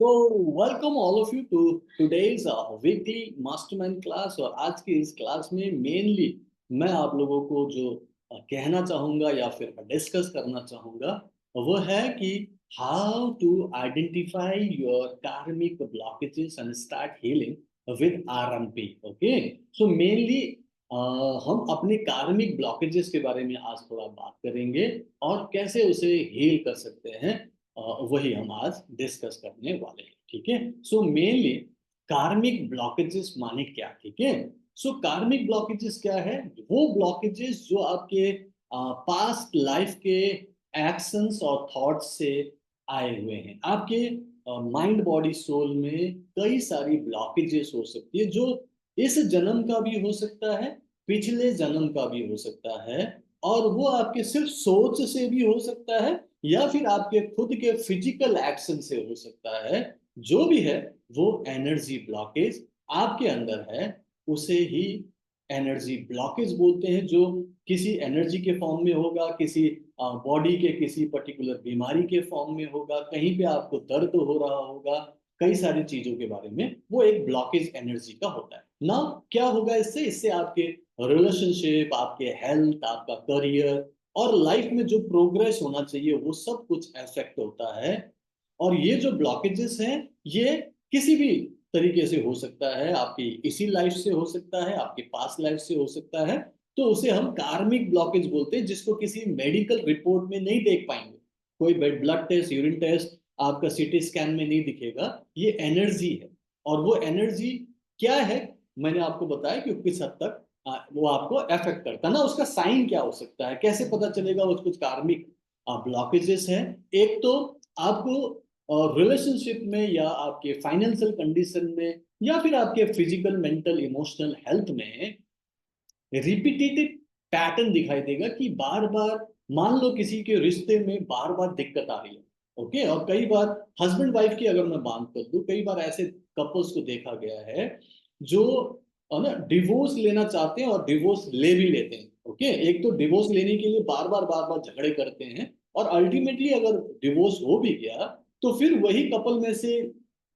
तो welcome all of you to today's weekly mastermind class. और आज की इस क्लास में मेनली मैं आप लोगों को जो कहना चाहूँगा या फिर डिस्कस करना चाहूँगा वो है कि हाउ टू आइडेंटिफाई योर कार्मिक blockages and start healing with RMP. Okay, so mainly हम अपने कार्मिक ब्लॉकेजेस के बारे में आज थोड़ा बात करेंगे और कैसे उसे हील कर सकते हैं। वही हम आज डिस्कस करने वाले हैं। ठीक है, सो मेनली कार्मिक ब्लॉकेजेस माने क्या। ठीक है, सो कार्मिक ब्लॉकेजेस क्या है? वो ब्लॉकेजेस जो आपके पास्ट लाइफ के एक्शंस और थॉट्स से आए हुए हैं। आपके माइंड बॉडी सोल में कई सारी ब्लॉकेजेस हो सकती है जो इस जन्म का भी हो सकता है, पिछले जन्म का भी हो सकता है, और वो आपके सिर्फ सोच से भी हो सकता है या फिर आपके खुद के फिजिकल एक्शन से हो सकता है। जो भी है वो एनर्जी ब्लॉकेज आपके अंदर है, उसे ही एनर्जी ब्लॉकेज बोलते हैं। जो किसी एनर्जी के फॉर्म में होगा, किसी बॉडी के किसी पर्टिकुलर बीमारी के फॉर्म में होगा, कहीं पे आपको दर्द हो रहा होगा, कई सारी चीजों के बारे में वो एक ब्लॉकेज एनर्जी का होता है ना। क्या होगा इससे? इससे आपके रिलेशनशिप, आपके हेल्थ, आपका करियर और लाइफ में जो प्रोग्रेस होना चाहिए वो सब कुछ इफेक्ट होता है। और ये जो ब्लॉकेजेस हैं ये किसी भी तरीके से हो सकता है, आपकी इसी लाइफ से हो सकता है, आपकी पास्ट लाइफ से हो सकता है। तो उसे हम कार्मिक ब्लॉकेज बोलते हैं, जिसको किसी मेडिकल रिपोर्ट में नहीं देख पाएंगे। कोई ब्लड टेस्ट, यूरिन टेस्ट, आपका सीटी स्कैन में नहीं दिखेगा। ये एनर्जी है। और वो एनर्जी क्या है मैंने आपको बताया कि किस हद तक वो आपको अफेक्ट करता है ना। उसका साइन क्या हो सकता है, कैसे पता चलेगा वो कुछ कार्मिक ब्लॉकेजेस हैं? एक तो आपको रिलेशनशिप में या आपके फाइनेंशियल कंडीशन में या फिर आपके फिजिकल, मेंटल, इमोशनल हेल्थ में रिपीटेटिव पैटर्न दिखाई देगा कि बार बार, मान लो किसी के रिश्ते में बार बार दिक्कत आ रही है। ओके, और कई बार हस्बैंड वाइफ की अगर मैं बात कर दूं, कई बार ऐसे कपल्स को देखा गया है जो ना डिवोर्स लेना चाहते हैं और डिवोर्स ले भी लेते हैं। ओके, एक तो डिवोर्स लेने के लिए बार बार झगड़े करते हैं, और अल्टीमेटली अगर डिवोर्स हो भी गया तो फिर वही कपल में से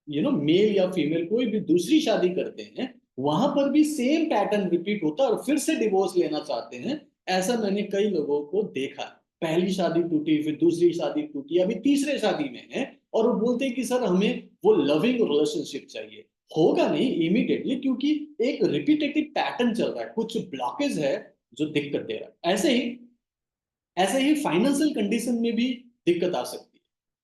मेल या फीमेल कोई भी दूसरी शादी करते हैं, वहां पर भी सेम पैटर्न रिपीट होता है और फिर से डिवोर्स लेना चाहते हैं। ऐसा मैंने कई लोगों को देखा। पहली शादी टूटी, फिर दूसरी शादी टूटी, अभी तीसरे शादी में है, और वो बोलते हैं कि सर हमें वो लविंग रिलेशनशिप चाहिए। होगा नहीं इमीडिएटली, क्योंकि एक रिपीटेटिव पैटर्न चल रहा है, कुछ ब्लॉकेज है जो दिक्कत दे रहा है। ऐसे ही फाइनेंशियल कंडीशन में भी दिक्कत आ सकती है।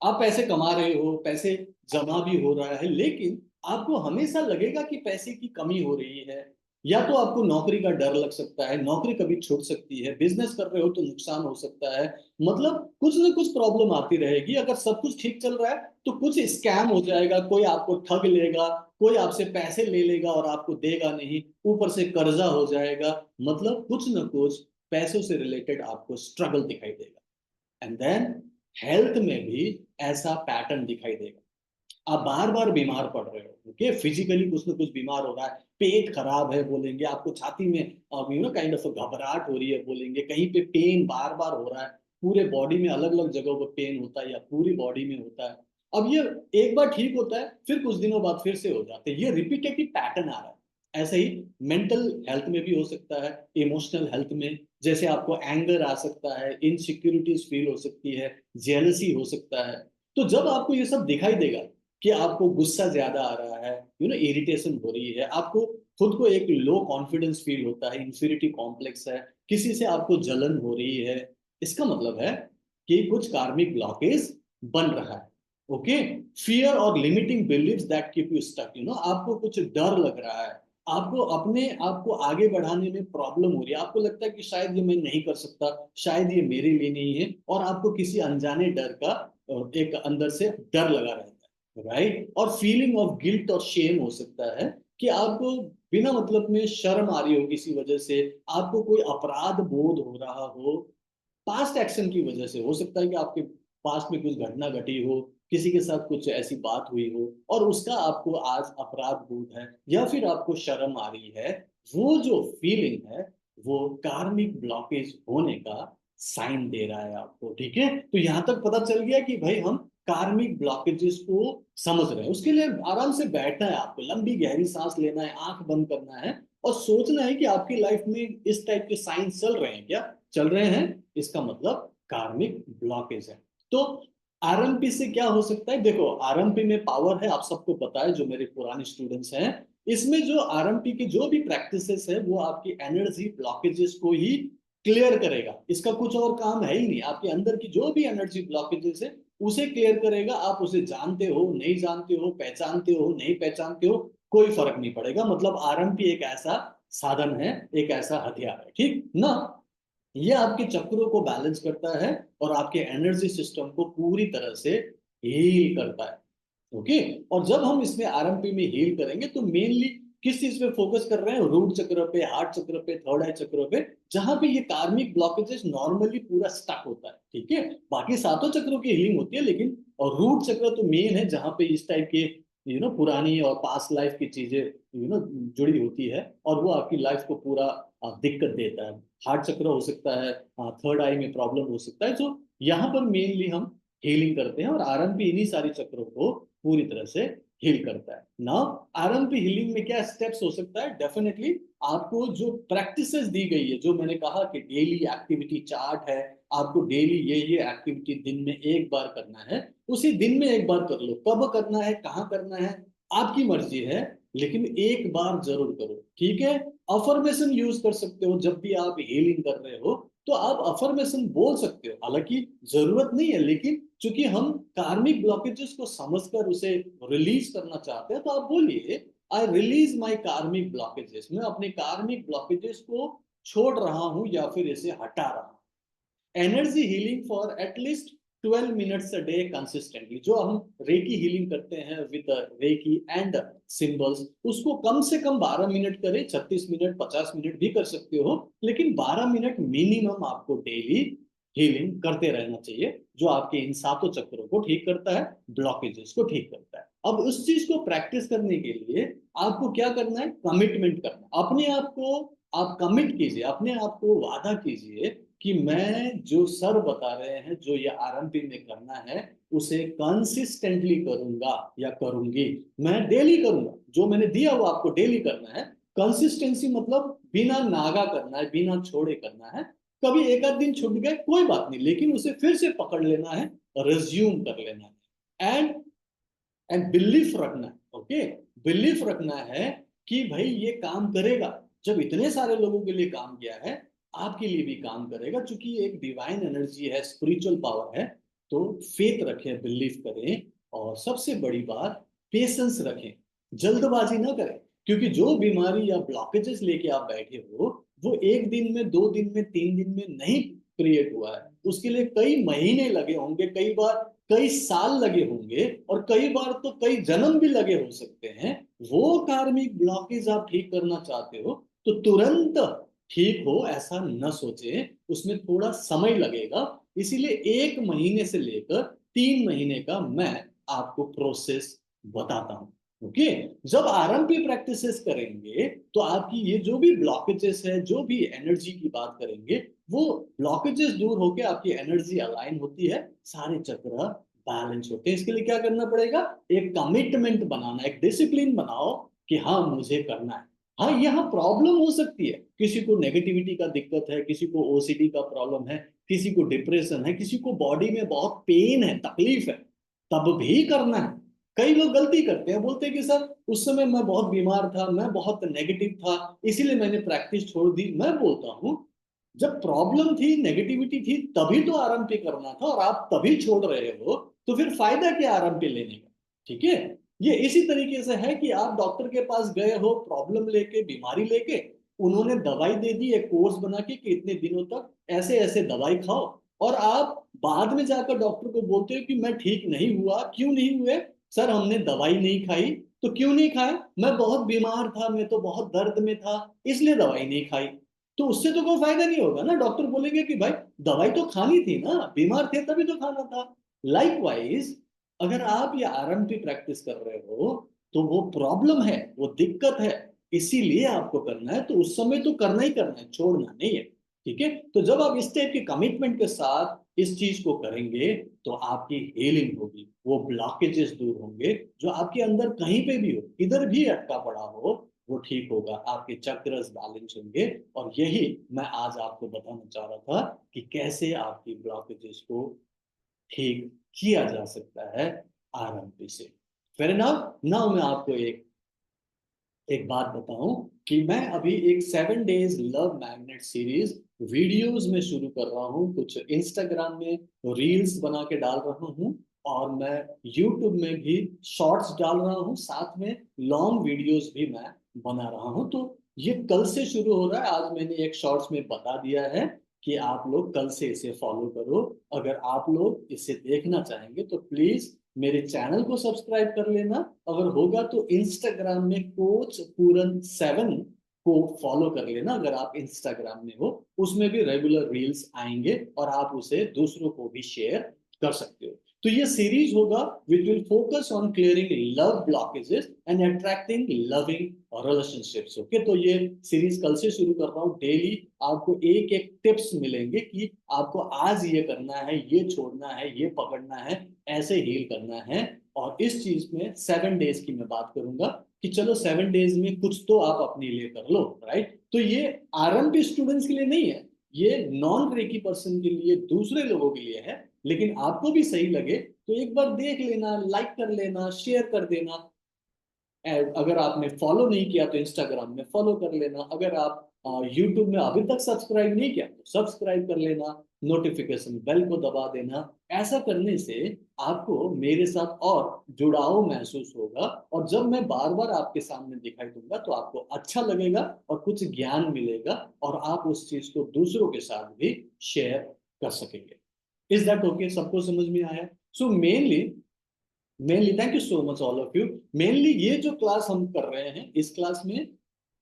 आप पैसे कमा रहे हो, पैसे जमा भी हो रहा है, लेकिन आपको हमेशा लगेगा कि पैसे की कमी हो रही है। या तो आपको नौकरी का डर लग सकता है, नौकरी कभी छूट सकती है, बिजनेस कर रहे हो तो नुकसान हो सकता है। मतलब कुछ ना कुछ प्रॉब्लम आती रहेगी। अगर सब कुछ ठीक चल रहा है तो कुछ स्कैम हो जाएगा, कोई आपको ठग लेगा, कोई आपसे पैसे ले लेगा और आपको देगा नहीं, ऊपर से कर्जा हो जाएगा। मतलब कुछ ना कुछ पैसों से रिलेटेड आपको स्ट्रगल दिखाई देगा। एंड देन हेल्थ में भी ऐसा पैटर्न दिखाई देगा। आप बार बार बीमार पड़ रहे हो। ओके, फिजिकली कुछ ना कुछ बीमार हो रहा है, पेट खराब है बोलेंगे, आपको छाती में काइंड ऑफ घबराहट हो रही है बोलेंगे, कहीं पे पेन बार बार हो रहा है, पूरे बॉडी में अलग अलग जगहों पर पेन होता है या पूरी बॉडी में होता है। अब ये एक बार ठीक होता है, फिर कुछ दिनों बाद फिर से हो जाते हैं। ये रिपीटेटिव पैटर्न आ रहा है। ऐसे ही मेंटल हेल्थ में भी हो सकता है, इमोशनल हेल्थ में, जैसे आपको एंगर आ सकता है, इनसिक्योरिटीज फील हो सकती है, जेलसी हो सकता है। तो जब आपको ये सब दिखाई देगा कि आपको गुस्सा ज्यादा आ रहा है, इरिटेशन हो रही है, आपको खुद को एक लो कॉन्फिडेंस फील होता है, इंफीरियरिटी कॉम्प्लेक्स है, किसी से आपको जलन हो रही है, इसका मतलब है कि कुछ कार्मिक ब्लॉकेज बन रहा है। ओके, फियर और limiting beliefs that keep you stuck, आपको कुछ डर लग रहा है, आपको अपने आप को आगे बढ़ाने में प्रॉब्लम हो रही है, आपको लगता है कि शायद ये मैं नहीं कर सकता, शायद ये मेरे लिए नहीं है, और आपको किसी अनजाने डर का एक अंदर से डर लगा रहता है, राइट। और फीलिंग ऑफ गिल्ट और शेम हो सकता है कि आपको बिना मतलब में शर्म आ रही हो, किसी वजह से आपको कोई अपराध बोध हो रहा हो, पास्ट एक्शन की वजह से। हो सकता है कि आपके पास्ट में कुछ घटना घटी हो, किसी के साथ कुछ ऐसी बात हुई हो और उसका आपको आज अपराध बोध है या फिर आपको शर्म आ रही है। वो जो फीलिंग है वो कार्मिक ब्लॉकेज होने का साइन दे रहा है आपको। ठीक है, तो यहां तक पता चल गया कि भाई हम कार्मिक ब्लॉकेजेस को समझ रहे हैं। उसके लिए आराम से बैठना है, आपको लंबी गहरी सांस लेना है, आंख बंद करना है और सोचना है कि आपकी लाइफ में इस टाइप के साइंस चल रहे हैं क्या, चल रहे हैं, इसका मतलब कार्मिक ब्लॉकेज है। तो आरएमपी से क्या हो सकता है, देखो आरएमपी में पावर है, आप सबको पता है जो मेरे पुराने स्टूडेंट्स हैं। इसमें जो आरएमपी की जो भी प्रैक्टिसेस है वो आपकी एनर्जी ब्लॉकेजेस को ही क्लियर करेगा, इसका कुछ और काम है ही नहीं। आपके अंदर की जो भी एनर्जी ब्लॉकेजेस है उसे क्लियर करेगा। आप उसे जानते हो नहीं जानते हो, पहचानते हो नहीं पहचानते हो, कोई फर्क नहीं पड़ेगा। मतलब आरएमपी एक ऐसा साधन है, एक ऐसा हथियार है, ठीक ना। ये आपके चक्रों को बैलेंस करता है और आपके एनर्जी सिस्टम को पूरी तरह से हील करता है। ओके। और जब हम इसमें आरएमपी में हील करेंगे तो मेनली किस चीज पे फोकस कर रहे हैं, रूट चक्र पे, हार्ट चक्र पे, थर्ड आई चक्र पे, जहां पे ये कार्मिक ब्लॉकेजेस नॉर्मली पूरा स्टक होता है, ठीक है। बाकी सातों चक्रों की हीलिंग होती है, लेकिन और रूट चक्र तो मेन है जहां पे इस टाइप के पुरानी और पास्ट लाइफ की चीजें जुड़ी होती है और वो आपकी लाइफ को पूरा दिक्कत देता है। हार्ट चक्र हो सकता है, थर्ड आई में प्रॉब्लम हो सकता है, तो यहाँ पर मेनली हम हीलिंग करते हैं और आरएमपी इन्हीं सारी चक्रों को पूरी तरह से हील करता है ना। आरएमपी हीलिंग में क्या स्टेप्स हो सकता है, डेफिनेटली आपको जो प्रैक्टिसेस दी गई है, जो मैंने कहा कि डेली एक्टिविटी चार्ट है, आपको डेली ये एक्टिविटी दिन में एक बार करना है, उसी दिन में एक बार कर लो। कब करना है, कहाँ करना है, आपकी मर्जी है, लेकिन एक बार जरूर करो, ठीक है। अफर्मेशन यूज कर सकते हो जब भी आप हीलिंग कर रहे हो, तो आप अफर्मेशन बोल सकते हो, हालांकि जरूरत नहीं है, लेकिन चूंकि हम कार्मिक ब्लॉकेजेस को समझकर उसे रिलीज करना चाहते हैं, तो आप बोलिए आई रिलीज माई कार्मिक ब्लॉकेजेस, मैं अपने कार्मिक ब्लॉकेजेस को छोड़ रहा हूं या फिर इसे हटा रहा हूं। Energy healing for at least 12 minutes a day consistently, जो हम रेकी हीलिंग करते हैं विद रेकी एंड सिंबल्स, उसको कम से कम 12 मिनट करें, 36 मिनट 50 मिनट भी कर सकते हो, लेकिन 12 मिनट मिनिमम आपको डेली हीलिंग करते रहना चाहिए, जो आपके इन सातों चक्रों को ठीक करता है, ब्लॉकेजेस को ठीक करता है। अब उस चीज को प्रैक्टिस करने के लिए आपको क्या करना है, कमिटमेंट करना, अपने आप को आप कमिट कीजिए, अपने आप को वादा कीजिए कि मैं जो सर बता रहे हैं, जो ये आरएमपी में करना है, उसे कंसिस्टेंटली करूंगा या करूंगी, मैं डेली करूंगा, जो मैंने दिया वो आपको डेली करना है। कंसिस्टेंसी मतलब बिना नागा करना है, बिना छोड़े करना है। कभी एक आध दिन छूट गए कोई बात नहीं, लेकिन उसे फिर से पकड़ लेना है, रिज्यूम कर लेना है, एंड बिलीफ रखना है। ओके, बिलीफ रखना है कि भाई ये काम करेगा। जब इतने सारे लोगों के लिए काम किया है, आपके लिए भी काम करेगा, क्योंकि ये एक डिवाइन एनर्जी है, स्पिरिचुअल पावर है। तो फेथ रखें, बिलीव करें, और सबसे बड़ी बात पेशेंस रखें, जल्दबाजी ना करें, क्योंकि जो बीमारी या ब्लॉकेजेस लेके आप बैठे हो वो एक दिन में, 2 दिन में, 3 दिन में नहीं क्रिएट हुआ है, उसके लिए कई महीने लगे होंगे, कई बार कई साल लगे होंगे, और कई बार तो कई जन्म भी लगे हो सकते हैं। वो कार्मिक ब्लॉकेज आप ठीक करना चाहते हो तो तुरंत ठीक हो ऐसा न सोचे, उसमें थोड़ा समय लगेगा। इसीलिए 1 महीने से लेकर 3 महीने का मैं आपको प्रोसेस बताता हूँ। ओके। जब आरएमपी प्रैक्टिसेस करेंगे तो आपकी ये जो भी ब्लॉकेजेस है, जो भी एनर्जी की बात करेंगे, वो ब्लॉकेजेस दूर होके आपकी एनर्जी अलाइन होती है, सारे चक्र बैलेंस होते हैं। इसके लिए क्या करना पड़ेगा, एक कमिटमेंट बनाना, एक डिसिप्लिन बनाओ कि हाँ मुझे करना है। हाँ, यहाँ प्रॉब्लम हो सकती है, किसी को नेगेटिविटी का दिक्कत है, किसी को ओसीडी का प्रॉब्लम है, किसी को डिप्रेशन है, किसी को बॉडी में बहुत पेन है, तकलीफ है, तब भी करना है। कई लोग गलती करते हैं, बोलते हैं कि सर उस समय मैं बहुत बीमार था, मैं बहुत नेगेटिव था, इसीलिए मैंने प्रैक्टिस छोड़ दी। मैं बोलता हूँ जब प्रॉब्लम थी, नेगेटिविटी थी, तभी तो आराम पे करना था, और आप तभी छोड़ रहे हो, तो फिर फायदा क्या आराम पे लेने का। ठीक है। ये इसी तरीके से है कि आप डॉक्टर के पास गए हो प्रॉब्लम लेके, बीमारी लेके, उन्होंने दवाई दे दी, एक कोर्स बना के कि इतने दिनों तक ऐसे ऐसे दवाई खाओ, और आप बाद में जाकर डॉक्टर को बोलते हो कि मैं ठीक नहीं हुआ, क्यों नहीं हुए, सर हमने दवाई नहीं खाई। तो क्यों नहीं खाया, मैं बहुत बीमार था, मैं तो बहुत दर्द में था, इसलिए दवाई नहीं खाई। तो उससे तो कोई फायदा नहीं होगा ना, डॉक्टर बोलेंगे कि भाई दवाई तो खानी थी ना, बीमार थे तभी तो खाना था। लाइकवाइज अगर आप ये आरएमपी प्रैक्टिस कर रहे हो, तो वो प्रॉब्लम है, वो दिक्कत है, इसीलिए आपको करना है, तो उस समय तो करना ही करना है, छोड़ना नहीं है। ठीक है। तो जब आप इस टाइप के कमिटमेंट के साथ इस चीज को करेंगे तो आपकी हीलिंग होगी, वो ब्लॉकेजेस दूर होंगे जो आपके अंदर कहीं पे भी हो, किधर भी अटका पड़ा हो, वो ठीक होगा, आपके चक्रस बैलेंस होंगे। और यही मैं आज आपको बताना चाह रहा था कि कैसे आपकी ब्लॉकेजेस को ठीक किया जा सकता है आरंभ से। फिर नाउ मैं आपको एक बात बताऊं कि मैं अभी एक 7 days love magnet series videos में शुरू कर रहा हूं, कुछ इंस्टाग्राम में रील्स बना के डाल रहा हूं, और मैं यूट्यूब में भी शॉर्ट्स डाल रहा हूं, साथ में लॉन्ग वीडियोस भी मैं बना रहा हूं। तो ये कल से शुरू हो रहा है, आज मैंने एक शॉर्ट्स में बता दिया है कि आप लोग कल से इसे फॉलो करो। अगर आप लोग इसे देखना चाहेंगे तो प्लीज मेरे चैनल को सब्सक्राइब कर लेना, अगर होगा तो इंस्टाग्राम में कोच पूरन 7 को फॉलो कर लेना, अगर आप इंस्टाग्राम में हो, उसमें भी रेगुलर रील्स आएंगे और आप उसे दूसरों को भी शेयर कर सकते हो। तो ये सीरीज होगा which will focus on clearing love blockages and attracting loving relationships. Okay, तो ये सीरीज कल से शुरू कर रहा हूँ। डेली आपको एक एक टिप्स मिलेंगे कि आपको आज ये करना है, ये छोड़ना है, ये पकड़ना है, ऐसे हील करना है। और इस चीज में 7 डेज की मैं बात करूंगा कि चलो 7 डेज में कुछ तो आप अपने लिए कर लो, राइट। तो ये आरएमपी स्टूडेंट्स के लिए नहीं है, ये नॉन रेकी पर्सन के लिए, दूसरे लोगों के लिए है। लेकिन आपको भी सही लगे तो एक बार देख लेना, लाइक कर लेना, शेयर कर देना। अगर आपने फॉलो नहीं किया तो इंस्टाग्राम में फॉलो कर लेना, अगर आप यूट्यूब में अभी तक सब्सक्राइब नहीं किया तो सब्सक्राइब कर लेना, नोटिफिकेशन बेल को दबा देना। ऐसा करने से आपको मेरे साथ और जुड़ाव महसूस होगा, और जब मैं बार बार आपके सामने दिखाई दूंगा तो आपको अच्छा लगेगा और कुछ ज्ञान मिलेगा, और आप उस चीज को दूसरों के साथ भी शेयर कर सकेंगे। Is that okay? सबको समझ में आया? So mainly thank you so much all of you. Mainly ये जो क्लास हम कर रहे हैं, इस क्लास में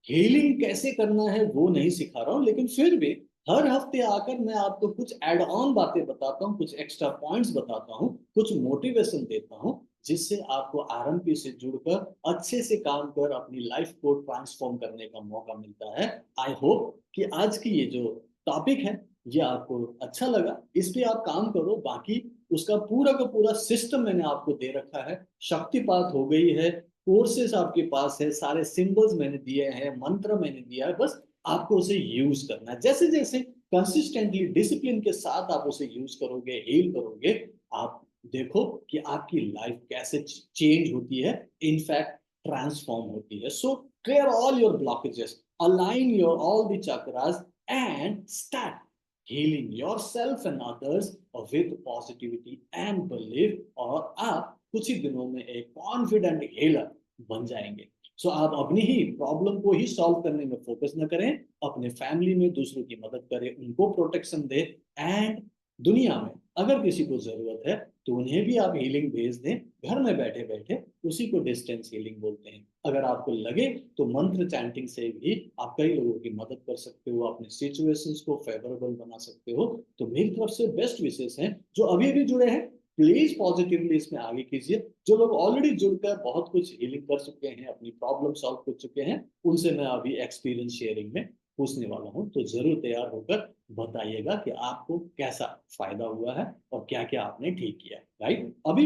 हीलिंग कैसे करना है वो नहीं सिखा रहा हूँ, लेकिन फिर भी हर हफ्ते आकर मैं आपको कुछ एड ऑन बातें बताता हूँ, कुछ एक्स्ट्रा पॉइंट्स बताता हूँ, कुछ मोटिवेशन देता हूँ, जिससे आपको आरएमपी से जुड़कर अच्छे से काम कर अपनी लाइफ को ट्रांसफॉर्म करने का मौका मिलता है। आई होप कि आज की ये जो टॉपिक है ये आपको अच्छा लगा, इस पे आप काम करो। बाकी उसका पूरा का पूरा सिस्टम मैंने आपको दे रखा है, शक्तिपात हो गई है, कोर्सेस आपके पास है, सारे सिंबल्स मैंने दिए हैं, मंत्र मैंने दिया है, बस आपको उसे यूज करना है। जैसे जैसे कंसिस्टेंटली डिसिप्लिन के साथ आप उसे यूज करोगे, हील करोगे, आप देखो कि आपकी लाइफ कैसे चेंज होती है, इनफैक्ट ट्रांसफॉर्म होती है। So clear all your blockages, align your all the chakras and start healing yourself and others with positivity and belief, और आप कुछ ही दिनों में एक कॉन्फिडेंट हीलर बन जाएंगे। सो आप अपनी ही प्रॉब्लम को ही सॉल्व करने में फोकस न करें, अपने फैमिली में दूसरों की मदद करें, उनको प्रोटेक्शन दे, एंड दुनिया में अगर किसी को जरूरत है तो उन्हें भी आप हीलिंग भेज दें घर में बैठे बैठे। उसी को डिस्टेंस हीलिंग बोलते हैं। अगर आपको लगे तो मंत्र चैंटिंग से भी आप कई लोगों की मदद कर सकते हो, अपने सिचुएशंस को फेवरेबल बना सकते हो। तो मेरी तरफ से बेस्ट विशेष हैं। जो अभी अभी जुड़े हैं प्लीज पॉजिटिवली इसमें आगे कीजिए। जो लोग ऑलरेडी जुड़कर बहुत कुछ हीलिंग कर चुके हैं, अपनी प्रॉब्लम सॉल्व कर चुके हैं, उनसे मैं अभी एक्सपीरियंस शेयरिंग में पूछने वाला हूँ। तो जरूर तैयार होकर बताइएगा कि आपको कैसा फायदा हुआ है और क्या क्या आपने ठीक किया, राइट। अभी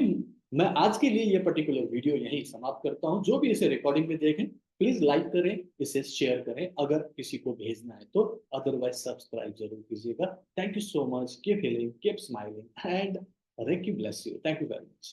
मैं आज के लिए ये पर्टिकुलर वीडियो यहीं समाप्त करता हूँ। जो भी इसे रिकॉर्डिंग में देखें प्लीज लाइक करें, इसे शेयर करें अगर किसी को भेजना है तो, अदरवाइज सब्सक्राइब जरूर कीजिएगा। Thank you so much, keep healing, keep smiling and Ricky bless you. Thank you very much.